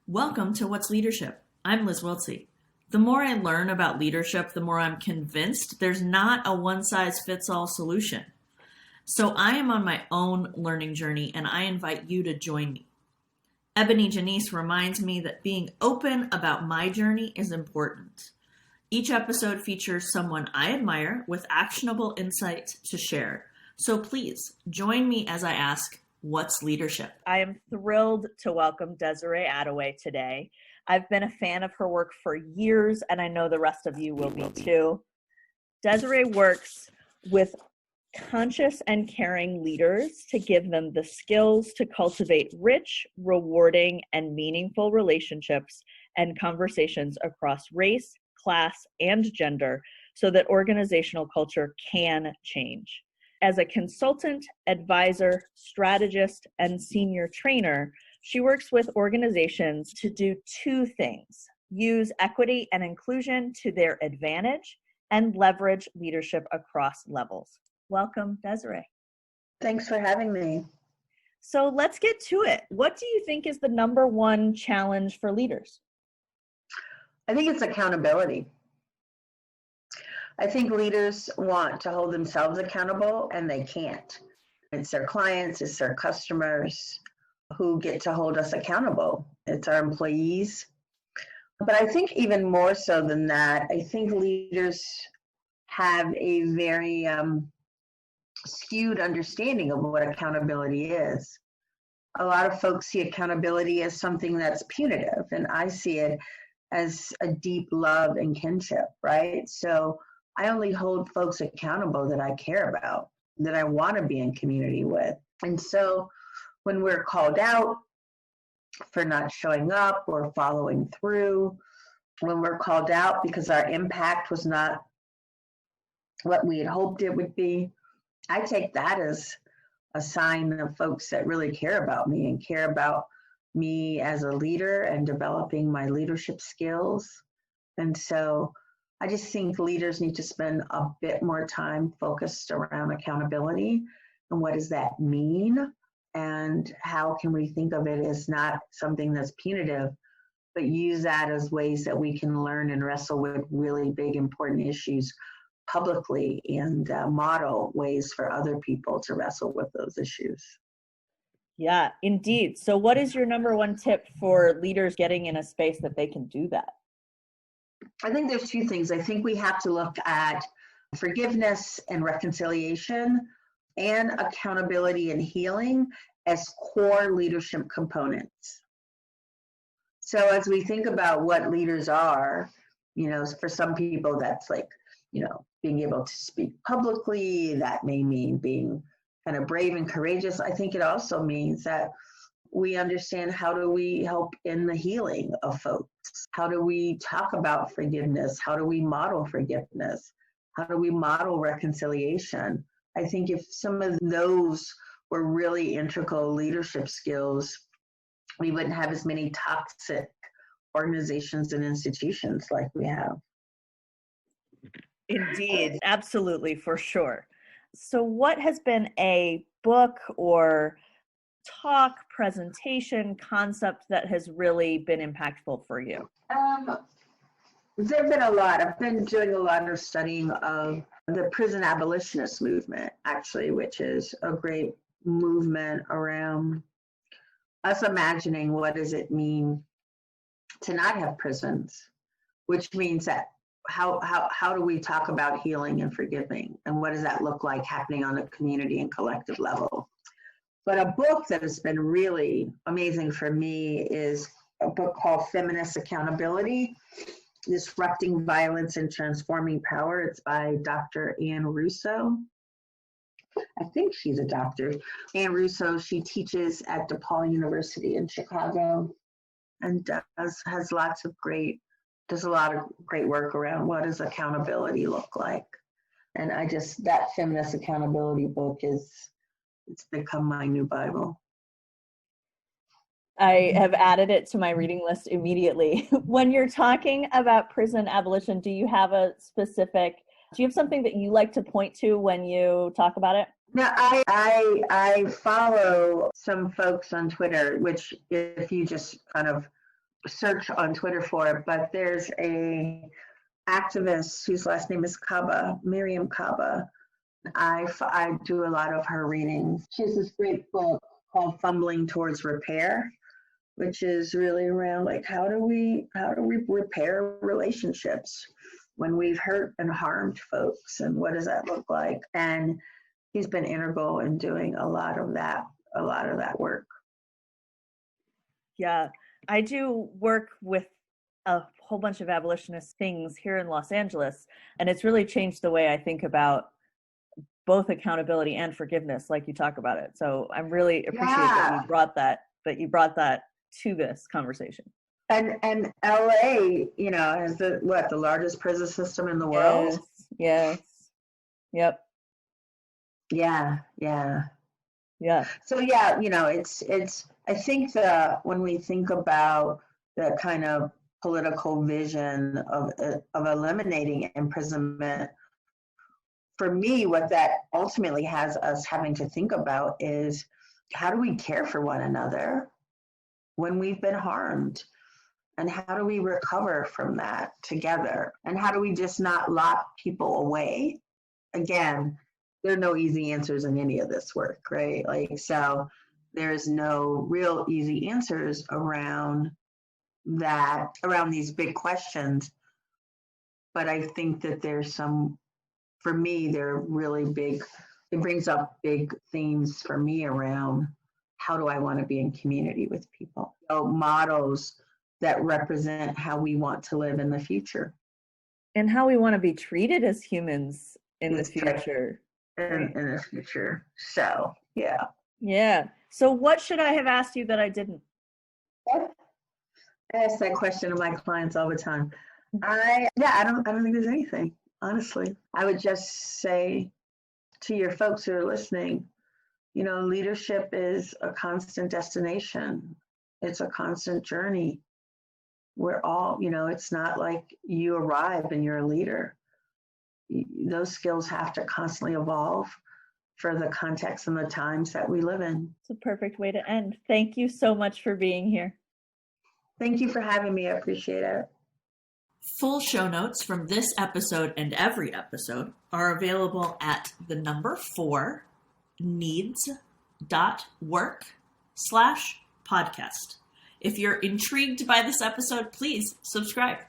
Welcome to What's Leadership. I'm Liz Wiltsey. The more I learn about leadership, the more I'm convinced there's not a one-size-fits-all solution. So I am on my own learning journey, and I invite you to join me. Ebony Janice reminds me that being open about my journey is important. Each episode features someone I admire with actionable insights to share. So please join me as I ask, what's leadership? I am thrilled to welcome Desiree Adaway today. I've been a fan of her work for years, and I know the rest of you will be too. Desiree works with conscious and caring leaders to give them the skills to cultivate rich, rewarding, and meaningful relationships and conversations across race, class, and gender so that organizational culture can change. As a consultant, advisor, strategist, and senior trainer, she works with organizations to do two things: use equity and inclusion to their advantage and leverage leadership across levels. Welcome, Desiree. Thanks for having me. So let's get to it. What do you think is the number one challenge for leaders? I think it's accountability. I think leaders want to hold themselves accountable and they can't. It's their clients, it's their customers who get to hold us accountable. It's our employees. But I think even more so than that, I think leaders have a very skewed understanding of what accountability is. A lot of folks see accountability as something that's punitive, and I see it as a deep love and kinship, right? So I only hold folks accountable that I care about, that I want to be in community with. And so when we're called out for not showing up or following through, when we're called out because our impact was not what we had hoped it would be, I take that as a sign of folks that really care about me and care about me as a leader and developing my leadership skills. And so I just think leaders need to spend a bit more time focused around accountability and what does that mean and how can we think of it as not something that's punitive, but use that as ways that we can learn and wrestle with really big, important issues publicly and model ways for other people to wrestle with those issues. Yeah, indeed. So what is your number one tip for leaders getting in a space that they can do that? I think there's two things. I think we have to look at forgiveness and reconciliation and accountability and healing as core leadership components. So as we think about what leaders are, for some people that's like, being able to speak publicly, that may mean being kind of brave and courageous. I think it also means that we understand how do we help in the healing of folks? How do we talk about forgiveness? How do we model forgiveness? How do we model reconciliation? I think if some of those were really integral leadership skills, we wouldn't have as many toxic organizations and institutions like we have. Indeed, absolutely, for sure. So what has been a book or talk, presentation, concept that has really been impactful for you? There have been a lot. I've been doing a lot of studying of the prison abolitionist movement, actually, which is a great movement around us imagining what does it mean to not have prisons, which means that how do we talk about healing and forgiving, and what does that look like happening on a community and collective level? But a book that has been really amazing for me is a book called Feminist Accountability: Disrupting Violence and Transforming Power. It's by Dr. Ann Russo. I think she's a doctor. Ann Russo, she teaches at DePaul University in Chicago and does a lot of great work around what does accountability look like. And that feminist accountability book it's become my new Bible. I have added it to my reading list immediately. When you're talking about prison abolition, do you have something that you like to point to when you talk about it? Now, I follow some folks on Twitter, which if you just kind of search on Twitter for it, but there's a activist whose last name is Kaba, Miriam Kaba. I do a lot of her readings. She has this great book called Fumbling Towards Repair, which is really around like how do we repair relationships when we've hurt and harmed folks, and what does that look like? And he's been integral in doing a lot of that work. Yeah, I do work with a whole bunch of abolitionist things here in Los Angeles, and it's really changed the way I think about both accountability and forgiveness, like you talk about it. So I'm really appreciate that you brought that to this conversation. And LA, has the largest prison system in the world? Yes. Yep. Yeah. So it's I think that when we think about the kind of political vision of eliminating imprisonment, for me, what that ultimately has us having to think about is how do we care for one another when we've been harmed? And how do we recover from that together? And how do we just not lock people away? Again, there are no easy answers in any of this work, right? So there's no real easy answers around these big questions. But I think that there's some, for me, they're really big. It brings up big themes for me around how do I want to be in community with people? So models that represent how we want to live in the future. And how we want to be treated as humans in the future. In the future. So, yeah. Yeah. So what should I have asked you that I didn't? I ask that question to my clients all the time. I don't think there's anything, honestly. I would just say to your folks who are listening, leadership is a constant destination. It's a constant journey. We're all, it's not like you arrive and you're a leader. Those skills have to constantly evolve for the context and the times that we live in. It's a perfect way to end. Thank you so much for being here. Thank you for having me. I appreciate it. Full show notes from this episode and every episode are available at 4needs.work/podcast. If you're intrigued by this episode, please subscribe.